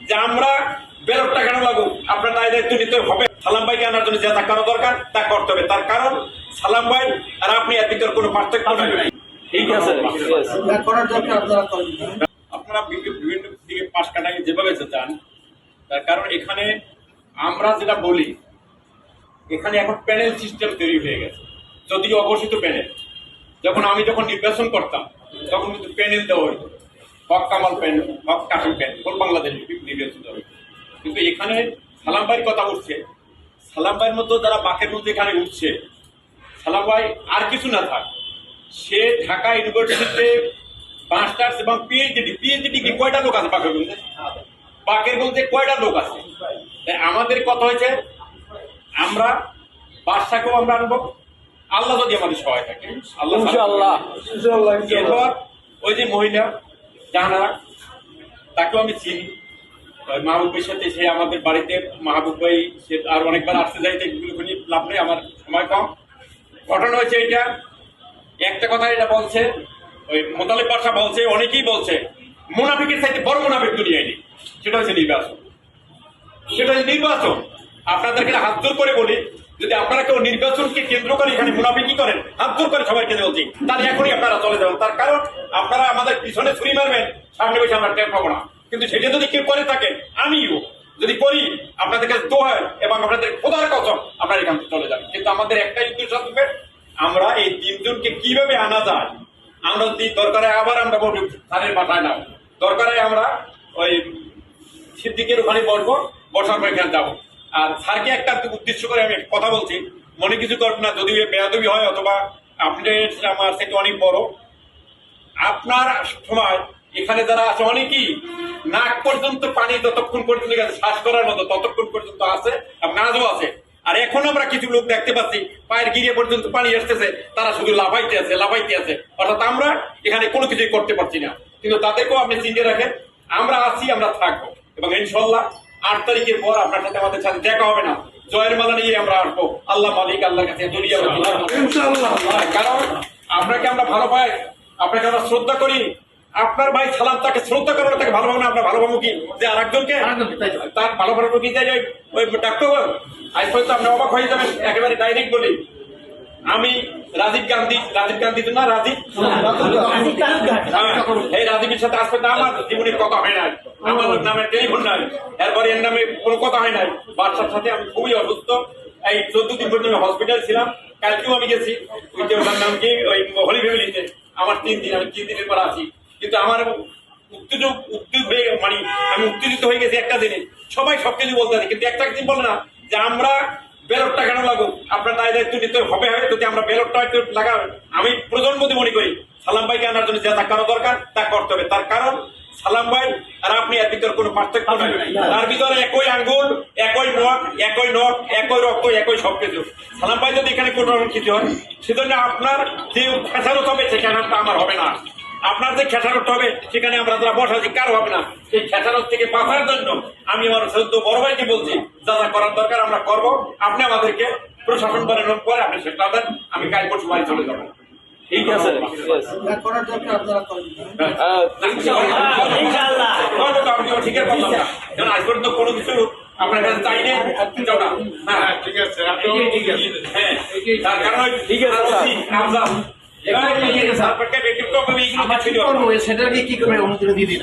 যে আমরা ব্যালটটা কেন লাগুক, আপনার দায় দায়িত্ব নিতে হবে। সালাম ভাইকে আনার জন্য যা করা দরকার তা করতে হবে। তার কারণ সালাম ভাই আর আপনি এর ভিতর কোনো পার্থক্য নাই। ঠিক আছে, আপনারা বিভিন্ন দিকে পাশ কাটাই যেভাবে চান। তার কারণ এখানে আমরা যেটা বলি, এখানে এখন প্যানেল সিস্টেম তৈরি হয়ে গেছে, যদিও অঘোষিত প্যানেল। যখন নির্বাচন করতাম তখন কিন্তু প্যানেল দেওয়া হইতো, হক কামাল প্যানেল, হক কাসিম প্যানেল, কোন বাংলাদেশ নির্বাচিত হইতো। কিন্তু এখানে সালাম ভাইয়ের কথা উঠছে, সালাম ভাইয়ের মতো যারা বাকের মধ্যে এখানে উঠছে, সালাম ভাই আর কিছু না থাক, সে ঢাকা ইউনিভার্সিটিতে মাস্টার্স এবং পিএইচডি ডিগ্রি কয়টা লোক আছে বাকের বলতে কয়টা লোক আছে। আমাদের কথা হয়েছে আমরা বাদশাকেও আমরা আনবো, আল্লাহ যদি আমাদের সহায় থাকে আল্লাহ। এরপর ওই যে মহিলা জাহানারা, তাকেও আমি চিনি, মাহবুব ভাইয়ের সাথে সে আমাদের বাড়িতে, মাহবুব ভাই সে আর অনেকবার আসতে যাইতে লাভ নেই, আমার সময় কম। ঘটনা হয়েছে এটা, একটা কথা এটা বলছে ওই মোতালেব বাদশা বলছে, অনেকেই বলছে মুনাফিকের চাইতে বড় মুনাফিক দুনিয়ায় নেই, সেটা হচ্ছে নির্বাচন। সেটা হচ্ছে নির্বাচন। আপনাদেরকে হাত জোর করে বলি, যদি আপনারা কেউ নির্বাচনকে কেন্দ্র করে এখানে মুনাফিকি করেন, হাত জোর করে সবাইকে বলছি, তার এখনই আপনারা চলে যাবেন। তার কারণ আপনারা আমাদের পিছনে ছুরি মারবেন, সামনে বসে আমরা টের পাবো না। কিন্তু সেটা যদি কেউ করে থাকে, আমিও যদি করি, আপনাদের কাছে দোয়া এবং আপনাদের খোদার কসম আপনারা এখান থেকে চলে যাবেন। কিন্তু আমাদের একটাই উদ্দেশ্য থাকবে, আমরা এই তিনজনকে কিভাবে আনা যায়। আমরা যদি দরকারে আবার আমরা বলি স্যারের বাসায় না, দরকারে আমরা ওই সিদ্দিকের ওখানে বসবো, বসার পর এখানে যাবো। আর স্যারকে একটা উদ্দেশ্য করে আমি কথা বলছি, মনে কিছু করবেন না, যদি বেয়াদবি হয় অথবা আপনি আমার থেকে অনেক বড়। আপনার সময় এখানে যারা আছে অনেকেই নাক পর্যন্ত পানি যতক্ষণ পর্যন্ত শ্বাস করার মতো ততক্ষণ পর্যন্ত আছে, নাজও আছে। আর এখন আমরা কিছু লোক দেখতে পাচ্ছি পায়ের গিরিয়ে পর্যন্ত পানি আসতেছে, তারা শুধু লাফাইতে আছে। অর্থাৎ আমরা এখানে কোনো কিছুই করতে পারছি না। কিন্তু তাদেরকেও আপনি চিন্তা রাখেন, আমরা আছি, আমরা থাকবো, এবং ইনশাল্লাহ 8 তারিখের পর আপনার সাথে আমাদের সাথে দেখা হবে না, জয়ের মালা নিয়ে আমরা আসবো। আল্লাহ মালিক, আল্লাহর কাছে দুনিয়া। কারণ আপনাকে আমরা ভালো পাই, আপনাকে আমরা শ্রদ্ধা করি। আপনার ভাই সালাম তাকে শ্রদ্ধা করবো, তাকে ভালোভাবে না, আমরা ভালোভাবো কি যে আর একজনকে তার ভালোভাবে কি যাই ওই ডাক্তার। আজ পর্যন্ত আপনি অবাক হয়ে যাবেন, একেবারে ডাইরেক্ট বলি, আমি রাজীব গান্ধী তো না, এই রাজীবের সাথে আজ পর্যন্ত আমার জীবনের কথা হয় নাই, আমার নামের টেলিফোন নাই, এরপরে এর নামে কোনো কথা হয় নাই। বাচ্চার সাথে আমি খুবই অসুস্থ, এই 14 দিন পর্যন্ত হসপিটাল ছিলাম। কালকেও আমি গেছি, ওই যে ওনার নাম কি, ওই হোলি ফ্যামিলিতে। আমার 3 দিন, আমি 3 দিনের পর আছি। কিন্তু আমার আমি উত্তেজিত হয়ে গেছি একটা দিনে। সবাই সবকিছু বলতে পারি, কিন্তু একটা দিন বলে না যে আমরা ব্যালটটা কেন লাগুক, আপনার দায় দায়িত্ব নিতে হবে। যদি আমরা ব্যালটটা লাগাবেন, আমি প্রজন্মতে মনে করি সালাম ভাইকে আনার জন্য যা করা দরকার তা করতে হবে। তার কারণ সালাম ভাই আর আপনি এর ভিতর কোনো পার্থক্য নাই। তার ভিতরে একই আঙ্গুল, একই নখ, একই রক্ত, একই সবকিছু। সালাম ভাই যদি এখানে কোনো রকম কিছু হয়, সেজন্য আপনার যে খেসারত হবে সেই খেসারতটা আমার হবে না। আপনার যে খেসারত হবে সেখানে আমরা যারা বসা আছি কারো হবে না। সেই খেসারত থেকে বাঁচার জন্য আমি আমার শ্রদ্ধ বড় ভাইকে বলছি, যা যা করার দরকার আমরা করবো। আপনি আমাদেরকে প্রশাসন বানানোর পরে আপনি সেটা দেন, আমি কাল পরশু বাড়ি চলে যাবো। ঠিক আছে, ঠিক আছে। আজ পর্যন্ত কোনো কিছু আপনার কাছে চাই না। হ্যাঁ, ঠিক আছে, তার কারণ ঠিক আছে, সেটাকে কি করে অনুমতি দিয়ে দিন।